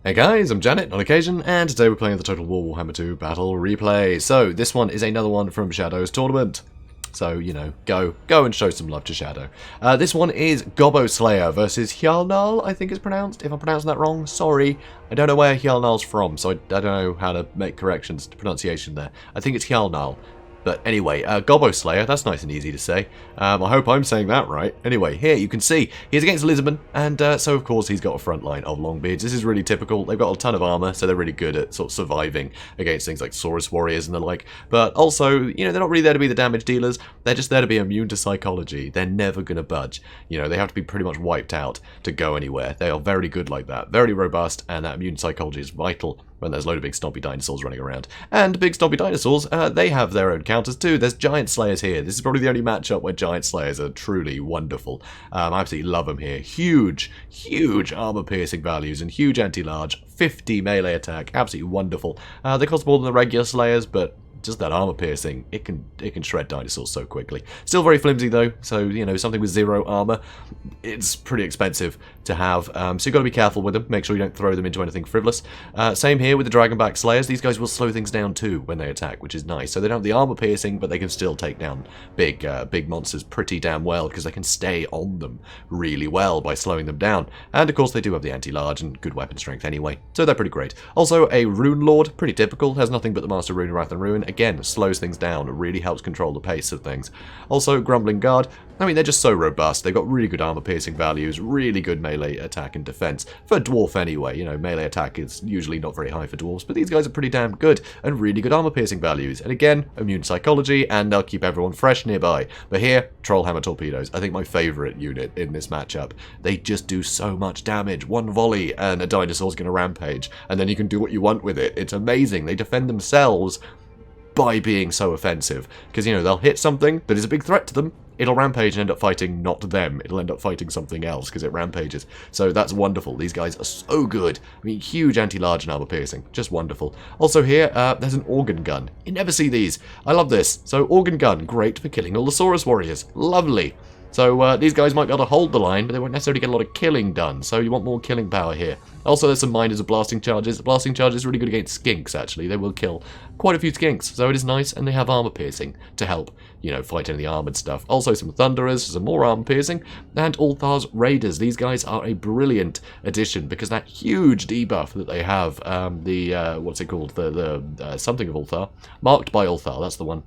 Hey guys, I'm JanetOnOccasion, and today we're playing the Total War Warhammer II Battle Replay. So, this one is another one from Shadow's tournament. So, you know, go and show some love to Shadow. This one is Gobbo Slayer versus HjalleNalle, I think it's pronounced. If I'm pronouncing that wrong, sorry. I don't know where HjalleNalle's from, so I don't know how to make corrections to pronunciation there. I think it's HjalleNalle. But anyway, Gobbo Slayer, that's nice and easy to say. I hope I'm saying that right. Anyway, here you can see he's against Lisbon, and so of course he's got a front line of Longbeards. This is really typical. They've got a ton of armor, so they're really good at sort of surviving against things like Saurus Warriors and the like. But also, you know, they're not really there to be the damage dealers. They're just there to be immune to psychology. They're never going to budge. You know, they have to be pretty much wiped out to go anywhere. They are very good like that. Very robust, and that immune psychology is vital when there's a load of big stompy dinosaurs running around. And big stompy dinosaurs, they have their own counters too. There's Giant Slayers here. This is probably the only matchup where Giant Slayers are truly wonderful. I absolutely love them here. Huge armor-piercing values and huge anti-large. 50 melee attack. Absolutely wonderful. They cost more than the regular Slayers, but just that armor piercing, it can shred dinosaurs so quickly. Still very flimsy though, so you know, something with 0 armor, it's pretty expensive to have. So you've got to be careful with them. Make sure you don't throw them into anything frivolous. Same here with the Dragonback Slayers. These guys will slow things down too when they attack, which is nice. So they don't have the armor piercing, but they can still take down big monsters pretty damn well because they can stay on them really well by slowing them down. And of course they do have the anti-large and good weapon strength anyway, so they're pretty great. Also a Rune Lord, pretty typical. Has nothing but the Master Rune, Wrath and Ruin. Again, slows things down. It really helps control the pace of things. Also, Grumbling Guard. I mean, they're just so robust. They've got really good armor-piercing values, really good melee attack and defense. For a dwarf anyway, you know, melee attack is usually not very high for dwarves, but these guys are pretty damn good, and really good armor-piercing values. And again, immune psychology, and they'll keep everyone fresh nearby. But here, Trollhammer Torpedoes, I think my favourite unit in this matchup. They just do so much damage. One volley, and a dinosaur's going to rampage, and then you can do what you want with it. It's amazing. They defend themselves by being so offensive, because, you know, they'll hit something that is a big threat to them, it'll rampage and end up fighting not them, it'll end up fighting something else because it rampages. So that's wonderful. These guys are so good. I mean, huge anti-large and armor piercing, just wonderful. Also here, there's an organ gun. You never see these. I love this. So organ gun, great for killing all the Saurus Warriors. Lovely. So these guys might be able to hold the line, but they won't necessarily get a lot of killing done, so you want more killing power here. Also, there's some miners of blasting charges. Blasting charges are really good against skinks, actually. They will kill quite a few skinks, so it is nice, and they have armor piercing to help, you know, fight any of the armored stuff. Also, some Thunderers, some more armor piercing, and Ulthar's Raiders. These guys are a brilliant addition, because that huge debuff that they have, what's it called? The something of Ulthar. Marked by Ulthar, that's the one.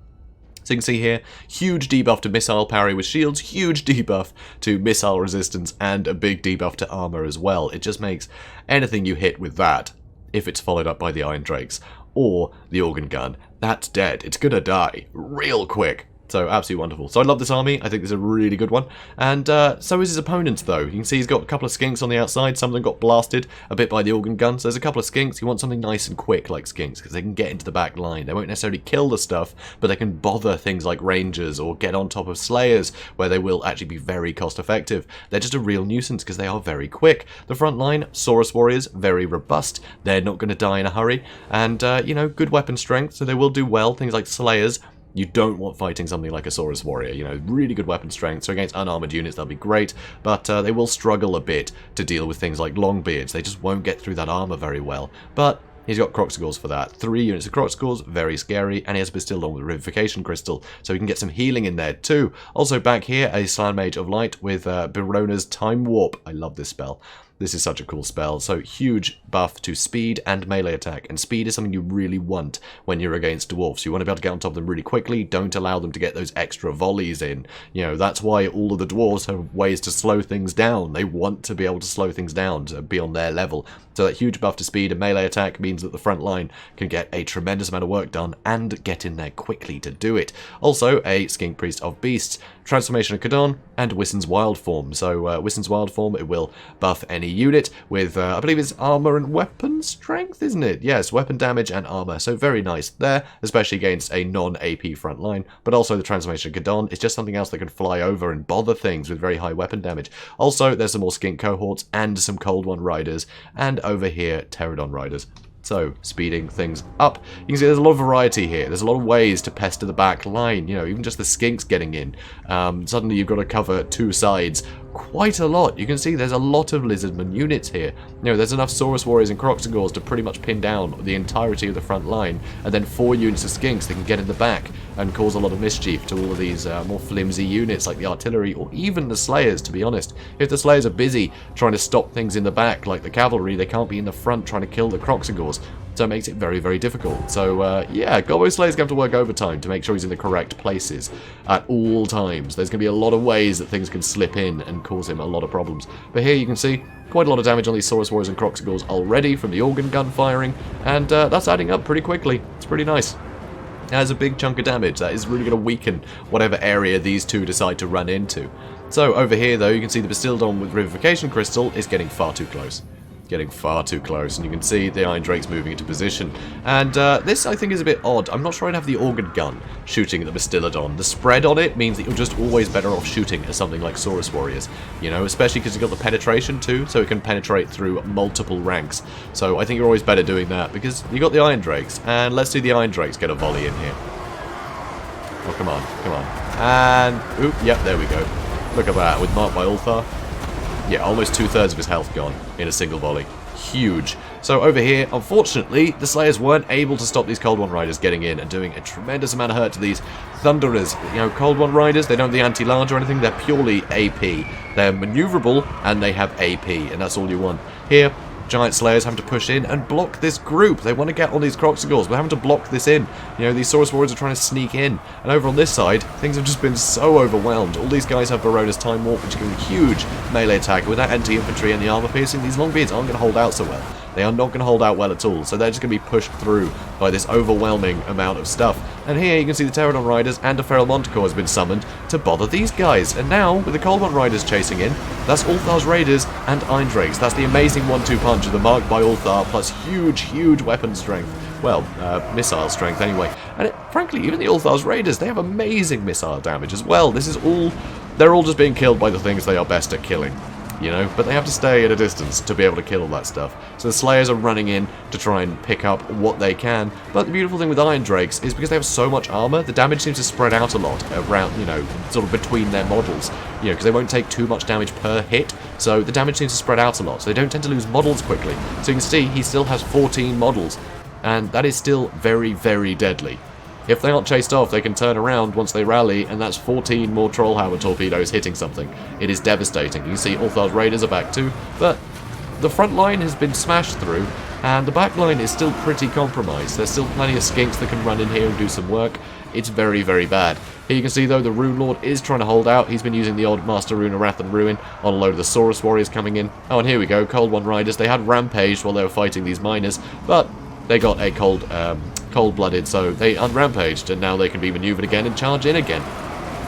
So you can see here, huge debuff to missile parry with shields, huge debuff to missile resistance, and a big debuff to armor as well. It just makes anything you hit with that, if it's followed up by the Iron Drakes or the organ gun, that's dead. It's gonna die real quick. So absolutely wonderful. So I love this army. I think this is a really good one. And so is his opponents, though. You can see he's got a couple of skinks on the outside. Some of them got blasted a bit by the organ gun. So there's a couple of skinks. You want something nice and quick like skinks because they can get into the back line. They won't necessarily kill the stuff, but they can bother things like rangers or get on top of slayers where they will actually be very cost effective. They're just a real nuisance because they are very quick. The front line, Saurus Warriors, very robust. They're not going to die in a hurry. And, you know, good weapon strength, so they will do well. Things like slayers. You don't want fighting something like a Saurus Warrior, you know, really good weapon strength, so against unarmored units they'll be great, but they will struggle a bit to deal with things like Longbeards. They just won't get through that armor very well, but he's got Croxagores for that. 3 units of Croxagores, very scary, and he has Bastille along with Revivification Crystal, so we can get some healing in there too. Also back here, a Slan Mage of Light with Birona's Time Warp. I love this spell. This is such a cool spell. So huge buff to speed and melee attack. And speed is something you really want when you're against dwarfs. You want to be able to get on top of them really quickly. Don't allow them to get those extra volleys in. You know, that's why all of the dwarves have ways to slow things down. They want to be able to slow things down to be on their level. So that huge buff to speed and melee attack means that the front line can get a tremendous amount of work done and get in there quickly to do it. Also, a Skink Priest of Beasts, Transformation of Kadon, and Wissen's Wild Form. So Wissen's Wild Form, it will buff any unit with, I believe it's armor and weapon strength, isn't it? Yes, weapon damage and armor. So very nice there, especially against a non-AP front line. But also the Transformation of Kadon is just something else that can fly over and bother things with very high weapon damage. Also, there's some more Skink cohorts and some Cold One Riders, and over here, Pterodon Riders. So, speeding things up. You can see there's a lot of variety here. There's a lot of ways to pester the back line. You know, even just the skinks getting in. Suddenly you've got to cover two sides quite a lot. You can see there's a lot of Lizardman units here. You know, there's enough Saurus Warriors and Croxagores to pretty much pin down the entirety of the front line, and then 4 units of Skinks that can get in the back and cause a lot of mischief to all of these more flimsy units like the artillery or even the Slayers, to be honest. If the Slayers are busy trying to stop things in the back like the cavalry, they can't be in the front trying to kill the Croxagores. So it makes it very, very difficult. So, yeah, Gobbo Slayer's going to have to work overtime to make sure he's in the correct places at all times. There's going to be a lot of ways that things can slip in and cause him a lot of problems. But here you can see quite a lot of damage on these Saurus Warriors and Croxagores already from the organ gun firing, and that's adding up pretty quickly. It's pretty nice. That's a big chunk of damage. That is really going to weaken whatever area these two decide to run into. So over here, though, you can see the Bastildon with Revivification Crystal is getting far too close. Getting far too close, and you can see the Iron Drake's moving into position. And this, I think, is a bit odd. I'm not sure I'd have the organ gun shooting at the Bastillodon. The spread on it means that you're just always better off shooting at something like Saurus Warriors, you know, especially because you've got the penetration too, so it can penetrate through multiple ranks. So I think you're always better doing that, because you got the Iron Drakes, and let's see the Iron Drakes get a volley in here. Oh, come on, come on. And, oop, yep, there we go. Look at that, with Mark by Ulthar. Yeah, almost 2/3 of his health gone in a single volley. Huge. So over here, unfortunately, the Slayers weren't able to stop these Cold One Riders getting in and doing a tremendous amount of hurt to these Thunderers. You know, Cold One Riders, they don't have the anti-large or anything, they're purely AP. They're maneuverable, and they have AP, and that's all you want. Here, Giant Slayers having to push in and block this group. They want to get on these Croxagores, but having to block this in. You know, these Saurus Warriors are trying to sneak in. And over on this side, things have just been so overwhelmed. All these guys have Barona's Time Warp, which gives a huge melee attack. With that anti-infantry and the armor piercing, these Longbeards aren't going to hold out so well. They are not going to hold out well at all, so they're just going to be pushed through by this overwhelming amount of stuff. And here you can see the Pterodon Riders and a Feral Manticore has been summoned to bother these guys. And now, with the Cold One Riders chasing in, that's Ulthar's Raiders and Iron Drakes. That's the amazing 1-2 punch of the Mark by Ulthar, plus huge, huge weapon strength. Well, missile strength anyway. And frankly, even the Ulthar's Raiders, they have amazing missile damage as well. This is all... They're all just being killed by the things they are best at killing. You know, but they have to stay at a distance to be able to kill all that stuff. So the Slayers are running in to try and pick up what they can. But the beautiful thing with Iron Drakes is because they have so much armor, the damage seems to spread out a lot around, you know, sort of between their models. You know, because they won't take too much damage per hit, so the damage seems to spread out a lot. So they don't tend to lose models quickly. So you can see he still has 14 models, and that is still very, very deadly. If they aren't chased off, they can turn around once they rally, and that's 14 more Trollhammer torpedoes hitting something. It is devastating. You can see Ulthar's Raiders are back too, but the front line has been smashed through, and the back line is still pretty compromised. There's still plenty of Skinks that can run in here and do some work. It's very, very bad. Here you can see, though, the Rune Lord is trying to hold out. He's been using the old Master Rune of Wrath and Ruin on a load of the Saurus Warriors coming in. Oh, and here we go, Cold One Riders. They had rampaged while they were fighting these miners, but they got a cold-blooded, so they unrampaged, and now they can be maneuvered again and charge in again.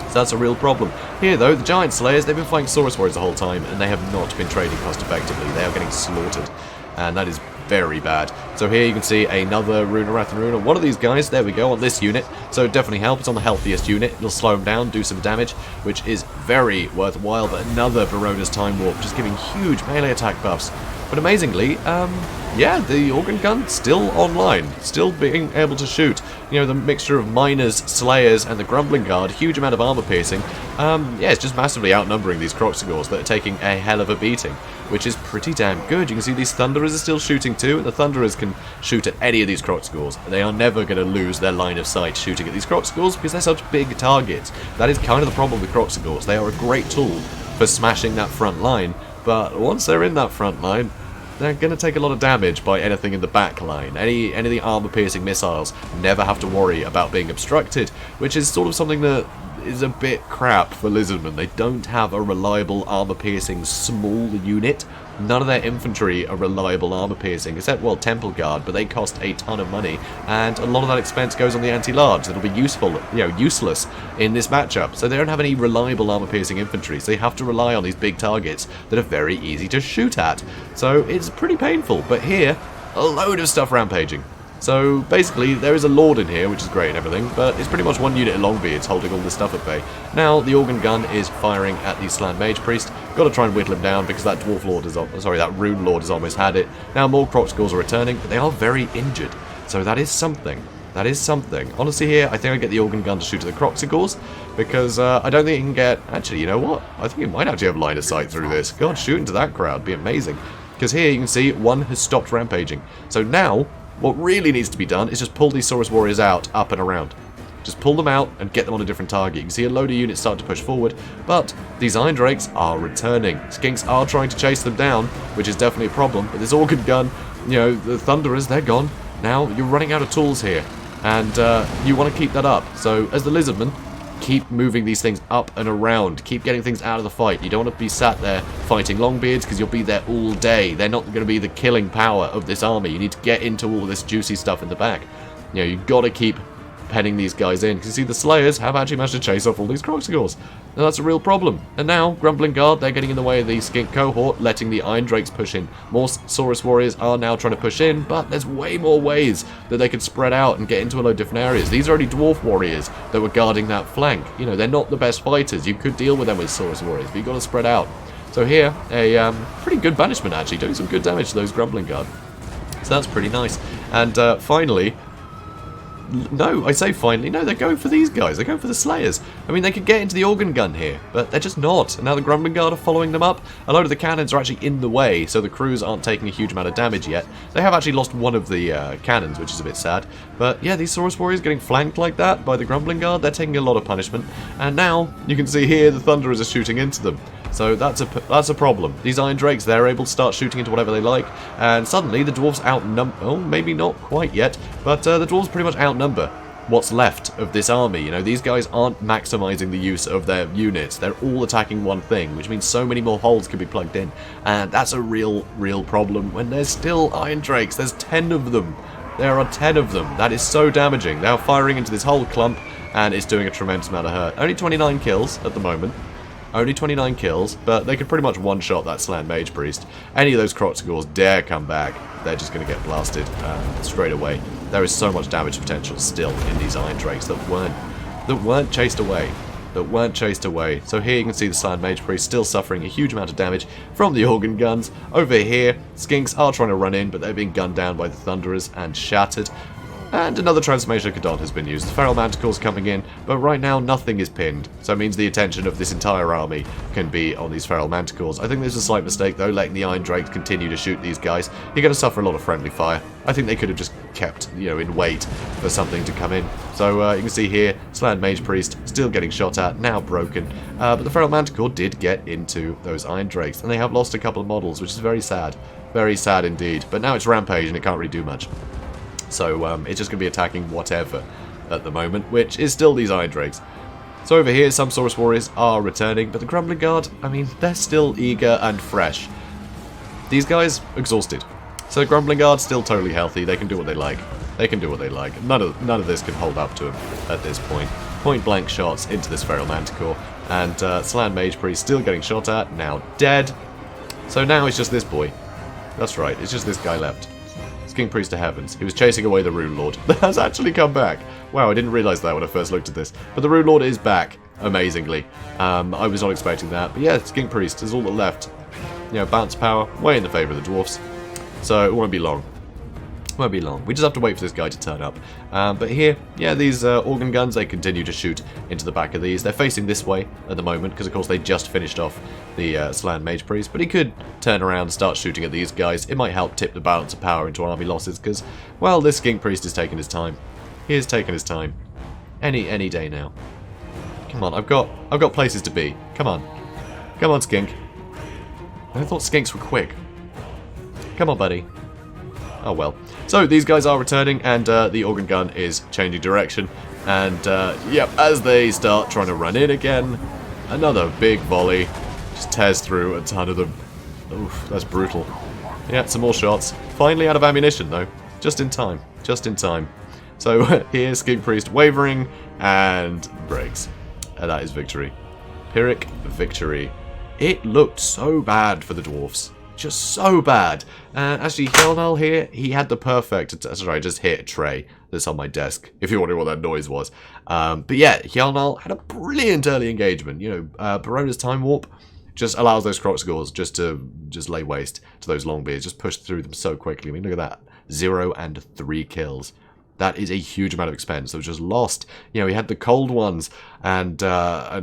So that's a real problem. Here, though, the Giant Slayers, they've been fighting Saurus Warriors the whole time, and they have not been trading cost-effectively. They are getting slaughtered, and that is very bad. So here you can see another Rune of Wrath and Ruin on one of these guys. There we go, on this unit. So it definitely helps. It's on the healthiest unit. It'll slow him down, do some damage, which is very worthwhile. But another Barona's Time Warp, just giving huge melee attack buffs. But amazingly, yeah, the organ gun still online, still being able to shoot. You know, the mixture of miners, slayers, and the grumbling guard, huge amount of armor piercing. Yeah, it's just massively outnumbering these Croxagores that are taking a hell of a beating, which is pretty damn good. You can see these Thunderers are still shooting too, and the Thunderers can shoot at any of these Croxagores. They are never going to lose their line of sight shooting at these Croxagores because they're such big targets. That is kind of the problem with Croxagores. They are a great tool for smashing that front line, but once they're in that front line, they're going to take a lot of damage by anything in the back line. Any of the armor-piercing missiles never have to worry about being obstructed, which is sort of something that is a bit crap for Lizardmen. They don't have a reliable armor-piercing small unit. None of their infantry are reliable armor-piercing, except, well, Temple Guard, but they cost a ton of money, and a lot of that expense goes on the anti-large. That'll be useful, you know, useless in this matchup. So they don't have any reliable armor-piercing infantry, so they have to rely on these big targets that are very easy to shoot at. So it's pretty painful, but here, a load of stuff rampaging. So basically, there is a Lord in here, which is great and everything, but it's pretty much one unit of Longbeards holding all this stuff at bay. Now, the organ gun is firing at the Slant Mage Priest. Got to try and whittle him down because that Dwarf Lord is, that Rune Lord has almost had it. Now, more Croxagores are returning, but they are very injured, so that is something. That is something. Honestly here, I think I get the organ gun to shoot at the Croxigores, because I don't think it can get... Actually, you know what? I think it might actually have line of sight through this. God, shoot into that crowd. Be amazing. Because here you can see one has stopped rampaging. So now, what really needs to be done is just pull these Saurus Warriors out, up and around. Just pull them out and get them on a different target. You can see a load of units start to push forward, but these Iron Drakes are returning. Skinks are trying to chase them down, which is definitely a problem, but this organ gun, you know, the Thunderers, they're gone. Now you're running out of tools here, and you want to keep that up. So as the Lizardmen, keep moving these things up and around. Keep getting things out of the fight. You don't want to be sat there fighting Longbeards, because you'll be there all day. They're not going to be the killing power of this army. You need to get into all this juicy stuff in the back. You know, you've got to keep penning these guys in. Because you see, the Slayers have actually managed to chase off all these Croxigores. And that's a real problem. And now, Grumbling Guard, they're getting in the way of the Skink cohort, letting the Iron Drakes push in. More Saurus Warriors are now trying to push in, but there's way more ways that they could spread out and get into a load of different areas. These are only Dwarf Warriors that were guarding that flank. You know, they're not the best fighters. You could deal with them with Saurus Warriors, but you've got to spread out. So here, a pretty good banishment, actually, doing some good damage to those Grumbling Guard. So that's pretty nice. And finally... No, I say finally. No, they're going for these guys. They're going for the Slayers. I mean, they could get into the organ gun here, but they're just not. And now the Grumbling Guard are following them up. A load of the cannons are actually in the way, so the crews aren't taking a huge amount of damage yet. They have actually lost one of the cannons, which is a bit sad. But yeah, these Saurus Warriors getting flanked like that by the Grumbling Guard, they're taking a lot of punishment. And now, you can see here, the Thunderers are shooting into them. So that's a problem. These Iron Drakes, they're able to start shooting into whatever they like, and suddenly the Dwarves outnumber... Oh, maybe not quite yet, but the Dwarves pretty much outnumber what's left of this army. You know, these guys aren't maximizing the use of their units. They're all attacking one thing, which means so many more holes can be plugged in. And that's a real problem when there's still Iron Drakes. There's 10 of them. There are 10 of them. That is so damaging. They're firing into this whole clump, and it's doing a tremendous amount of hurt. Only 29 kills at the moment. Only 29 kills, but they could pretty much one-shot that Slant Mage Priest. Any of those Croxigores dare come back, they're just going to get blasted straight away. There is so much damage potential still in these Iron Drakes that weren't chased away. So here you can see the Slant Mage Priest still suffering a huge amount of damage from the organ guns. Over here, Skinks are trying to run in, but they're being gunned down by the Thunderers and shattered. And another transformation of Cadont has been used. The Feral Manticores coming in, but right now nothing is pinned. So it means the attention of this entire army can be on these Feral Manticores. I think there's a slight mistake though, letting the Iron Drakes continue to shoot these guys. You're going to suffer a lot of friendly fire. I think they could have just kept, you know, in wait for something to come in. So you can see here, Slant Mage Priest still getting shot at, now broken. But the Feral Manticore did get into those Iron Drakes, and they have lost a couple of models, which is very sad. Very sad indeed. But now it's Rampage, and it can't really do much. So it's just going to be attacking whatever at the moment, which is still these Iron Drakes. So over here, some Saurus Warriors are returning, but the Grumbling Guard, I mean, they're still eager and fresh. These guys, exhausted. So the Grumbling Guard, still totally healthy. They can do what they like. None of this can hold up to them at this point. Point blank shots into this Feral Manticore, and Slant Mage Priest still getting shot at, now dead. So now it's just this boy. That's right, it's just this guy left. King Priest of Heavens. He was chasing away the Rune Lord. That has actually come back. Wow, I didn't realise that when I first looked at this. But the Rune Lord is back, amazingly. I was not expecting that. But yeah, King Priest is all that left. You know, bounce power, way in the favour of the Dwarfs. So it won't be long. Won't be long. We just have to wait for this guy to turn up. But here, yeah, these organ guns, they continue to shoot into the back of these. They're facing this way at the moment, because of course they just finished off the Slant Mage Priest. But he could turn around and start shooting at these guys. It might help tip the balance of power into army losses, because, well, this Skink Priest is taking his time. He is taking his time. Any day now. Come on, I've got places to be. Come on. Come on, Skink. I thought Skinks were quick. Come on, buddy. Oh well. So these guys are returning, and the organ gun is changing direction. And yep, as they start trying to run in again, another big volley just tears through a ton of them. Oof, that's brutal. Yeah, some more shots. Finally out of ammunition though. Just in time. Just in time. So here's Skink Priest wavering and breaks. And that is victory. Pyrrhic victory. It looked so bad for the dwarfs. Just so bad. Actually, HjalleNalle here, he had the perfect... Sorry, I just hit a tray that's on my desk, if you're wondering what that noise was. But yeah, HjalleNalle had a brilliant early engagement. You know, Barona's Time Warp just allows those Croxigores just lay waste to those Longbeards. Just push through them so quickly. I mean, look at that. 0 and 3 kills. That is a huge amount of expense that was just lost. You know, he had the cold ones, and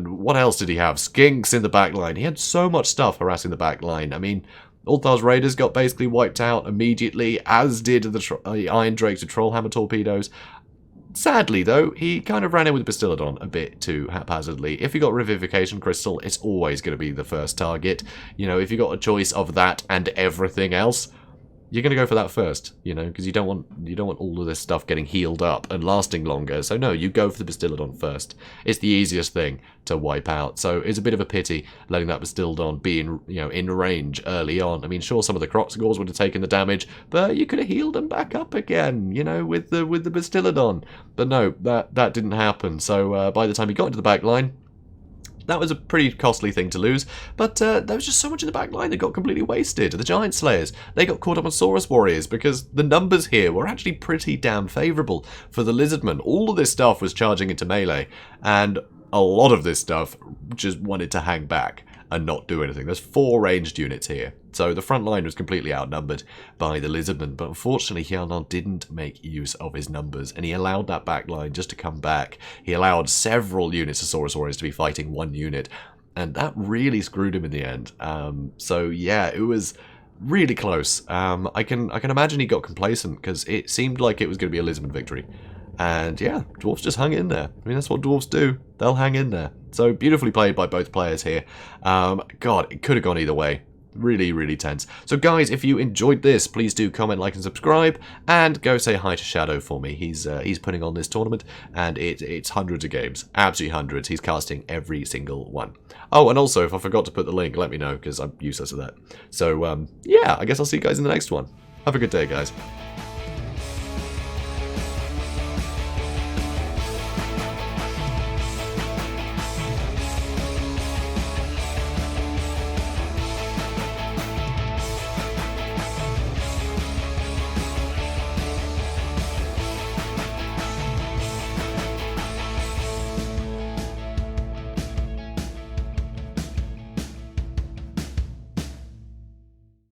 what else did he have? Skinks in the back line. He had so much stuff harassing the back line. I mean, Ulthar's Raiders got basically wiped out immediately, as did the Iron Drakes with Trollhammer torpedoes. Sadly, though, he kind of ran in with Bastillodon a bit too haphazardly. If you got Revivification Crystal, it's always going to be the first target. You know, if you got a choice of that and everything else, you're going to go for that first, you know, because you don't want all of this stuff getting healed up and lasting longer. So no, you go for the Bastillodon first. It's the easiest thing to wipe out. So it's a bit of a pity letting that Bastillodon be in range early on. I mean, sure, some of the Croxagores would have taken the damage, but you could have healed them back up again, you know, with the Bastillodon. But no, that didn't happen. So by the time he got into the back line, that was a pretty costly thing to lose, but there was just so much in the back line that got completely wasted. The Giant Slayers, they got caught up on Saurus Warriors because the numbers here were actually pretty damn favourable for the Lizardmen. All of this stuff was charging into melee, and a lot of this stuff just wanted to hang back and not do anything. There's 4 ranged units here, so the front line was completely outnumbered by the Lizardmen, but unfortunately HjalleNalle didn't make use of his numbers, and he allowed that back line just to come back. He allowed several units of Saurus Warriors to be fighting one unit, and that really screwed him in the end. So yeah, it was really close. I can imagine he got complacent, because it seemed like it was going to be a Lizardman victory. And yeah, Dwarfs just hung in there. I mean, that's what Dwarfs do. They'll hang in there. So beautifully played by both players here. God, it could have gone either way. Really, really tense. So guys, if you enjoyed this, please do comment, like, and subscribe, and go say hi to Shadow for me. He's putting on this tournament, and it's hundreds of games. Absolutely hundreds. He's casting every single one. Oh, and also, if I forgot to put the link, let me know, because I'm useless at that. So, yeah, I guess I'll see you guys in the next one. Have a good day, guys.